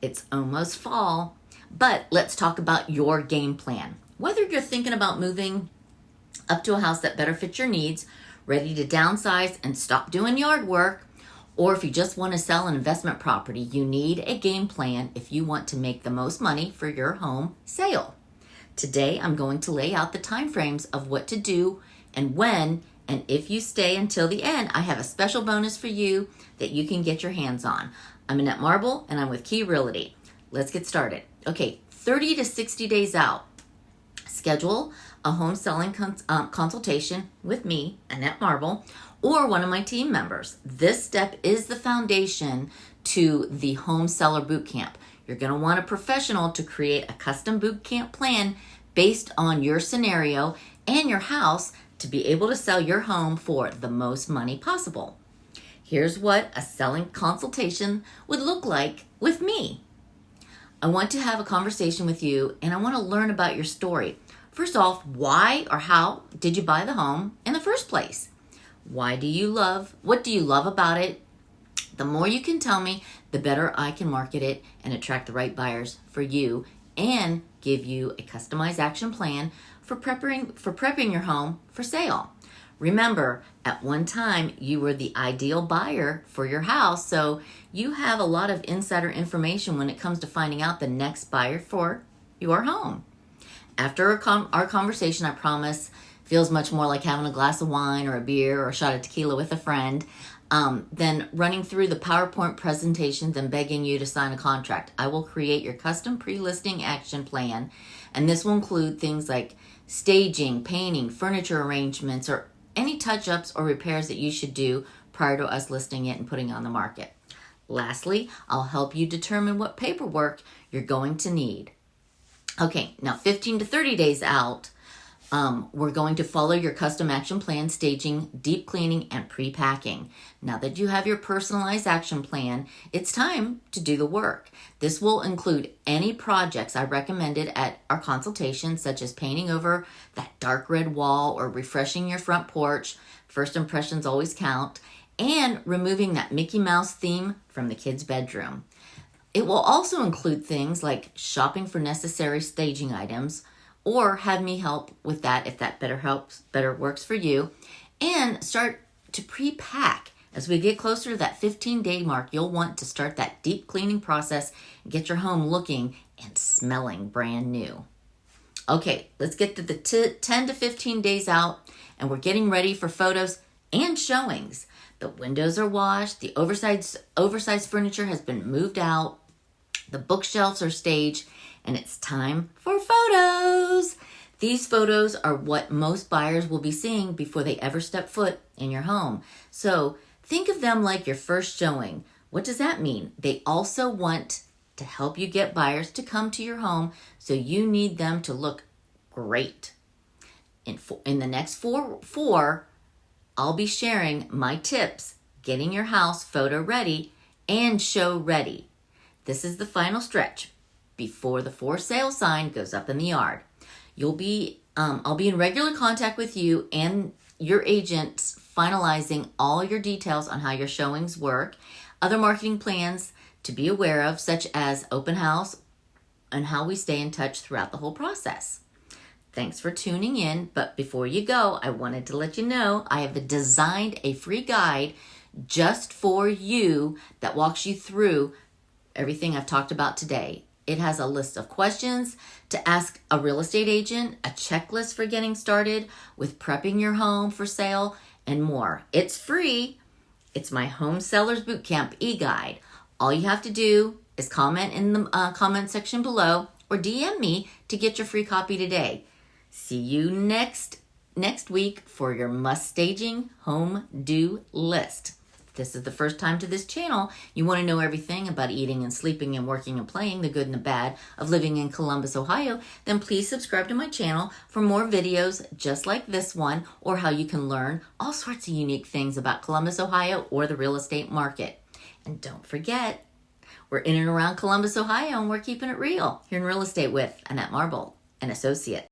It's almost fall, but let's talk about your game plan. Whether you're thinking about moving up to a house that better fits your needs, ready to downsize and stop doing yard work, or if you just want to sell an investment property, you need a game plan if you want to make the most money for your home sale. Today, I'm going to lay out the timeframes of what to do and when, and if you stay until the end, I have a special bonus for you that you can get your hands on. I'm Annette Marble, and I'm with Key Realty. Let's get started. Okay, 30 to 60 days out, schedule a home selling consultation with me, Annette Marble, or one of my team members. This step is the foundation to the home seller bootcamp. You're going to want a professional to create a custom bootcamp plan based on your scenario and your house to be able to sell your home for the most money possible. Here's what a selling consultation would look like with me. I want to have a conversation with you and I want to learn about your story. First off, why or how did you buy the home in the first place? What do you love about it? The more you can tell me, the better I can market it and attract the right buyers for you and give you a customized action plan for prepping your home for sale. Remember, at one time, you were the ideal buyer for your house, so you have a lot of insider information when it comes to finding out the next buyer for your home. After our conversation, I promise, feels much more like having a glass of wine or a beer or a shot of tequila with a friend than running through the PowerPoint presentations and begging you to sign a contract. I will create your custom pre-listing action plan, and this will include things like staging, painting, furniture arrangements, or any touch-ups or repairs that you should do prior to us listing it and putting it on the market. Lastly, I'll help you determine what paperwork you're going to need. Okay, now 15 to 30 days out, we're going to follow your custom action plan, staging, deep cleaning, and pre-packing. Now that you have your personalized action plan, it's time to do the work. This will include any projects I recommended at our consultation, such as painting over that dark red wall or refreshing your front porch. First impressions always count. And removing that Mickey Mouse theme from the kids' bedroom. It will also include things like shopping for necessary staging items, or have me help with that if that better works for you, and start to pre-pack. As we get closer to that 15-day mark, you'll want to start that deep cleaning process and get your home looking and smelling brand new. Okay, let's get to the 10 to 15 days out, and we're getting ready for photos and showings. The windows are washed, the oversized furniture has been moved out, the bookshelves are staged, and it's time for photos. These photos are what most buyers will be seeing before they ever step foot in your home. So think of them like your first showing. What does that mean? They also want to help you get buyers to come to your home, so you need them to look great. In the next four, I'll be sharing my tips, getting your house photo ready and show ready. This is the final stretch before the for sale sign goes up in the yard. I'll be in regular contact with you and your agents, finalizing all your details on how your showings work, other marketing plans to be aware of, such as open house, and how we stay in touch throughout the whole process. Thanks for tuning in, but before you go, I wanted to let you know I have designed a free guide just for you that walks you through everything I've talked about today. It has a list of questions to ask a real estate agent, a checklist for getting started with prepping your home for sale, and more. It's free. It's my Home Sellers Bootcamp e-guide. All you have to do is comment in the comment section below or DM me to get your free copy today. See you next week for your must-staging home do list. If this is the first time to this channel, you want to know everything about eating and sleeping and working and playing, the good and the bad of living in Columbus, Ohio, then please subscribe to my channel for more videos just like this one, or how you can learn all sorts of unique things about Columbus, Ohio, or the real estate market. And don't forget, we're in and around Columbus, Ohio, and we're keeping it real here in real estate with Annette Marble, an associate.